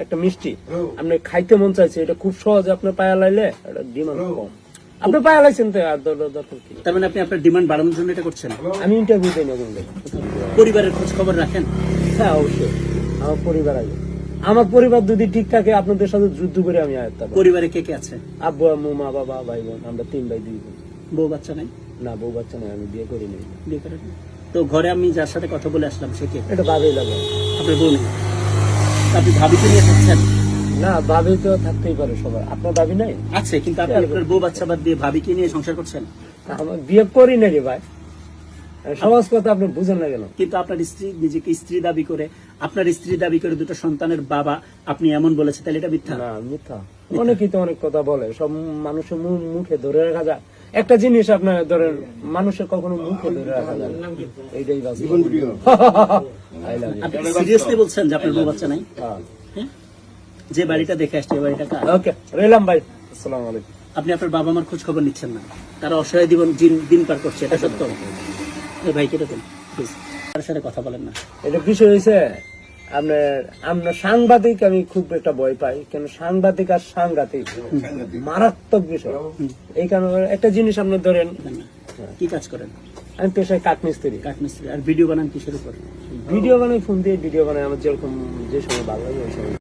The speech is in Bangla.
একটা মিষ্টি আপনি খাইতে মন চাইছে, এটা খুব সহজে আপনার পায়া লাইলে এটা ডিমান্ড কম। আপনি পায়া লাইছেন তো আর দরকার কি? তার মানে আপনি আপনার ডিমান্ড বাড়ানোর জন্য এটা করছেন? আমি ইন্টারভিউ দিই না কিন্তু। পরিবারের খোঁজ খবর রাখেন? হ্যাঁ অবশ্যই, আমার পরিবার আছে। আমার পরিবার যদি ঠিক থাকে আপনাদের সাথে যুদ্ধ করে আমি আয়ত্ত। পরিবারে কে কে আছে? আব্বু আম্মু মা বাবা ভাই বোন, আমরা 3 ভাই 2 বোন। বউ বাচ্চা নাই? না বউ বাচ্চা নেই, আমি বিয়ে করি নাই। বিয়ে করেন? তো ঘরে আমি যার সাথে কথা বলে আসলাম সে কে? এটা ভাবেই লাগে। আপনার বউ নেই? আপনি ভাবিকে নিয়ে থাকছেন? না ভাবি তো থাকতেই পারে সবার, আপনার ভাবি নাই? আছে, কিন্তু আপনি আপনার বউ বাচ্চা বাদ দিয়ে ভাবিকে নিয়ে সংসার করছেন? আমার বিয়ে করি না রে ভাই, সমাজ কথা আপনি বুঝেন না কেন? কিন্তু আপনার স্ত্রী নিজেকে স্ত্রী দাবি করে, আপনার স্ত্রী দাবি করে দুটো সন্তানের বাবা আপনি এমন বলেছে, তাহলে এটা মিথ্যা? না মিথ্যা। অনেকেই তো অনেক কথা বলে, সব মানুষের মুখে ধরে রাখা যায়। একটা জিনিস আপনার ধরেন, মানুষের কখনো মুখে ধরে রাখা যায় না, এইটাই আপনি সিরিয়াসলি বলছেন যে আপনার বউ বাচ্চা নাই? হ্যাঁ? যে বাড়িটা দেখে আসছে বাড়িটা কার? ওকে রইলাম ভাই, আসসালামু আলাইকুম। আপনি আপনার বাবা মার খোঁজ খবর নিচ্ছেন না, তারা অসহায় দিন পার করছে, এটা সত্য? ভাই কেটে দেন প্লিজ, তার সাথে কথা বলেন না। এটা বিষয় হয়েছে আপনার সাংবাদিক, আমি খুব একটা ভয় পাই, কেন সাংবাদিক আর সাংঘাতিক মারাত্মক বিষয়। এই কারণে একটা জিনিস আপনি ধরেন, কি কাজ করেন? আমি পেশায় কাঠমিস্ত্রি। কাঠমিস্ত্রি। আর ভিডিও বানান কিসের উপর? ভিডিও বানাই, ফোন দিয়ে ভিডিও বানাই, আমার যেরকম যে সময় ভালো লাগে ওই সময়।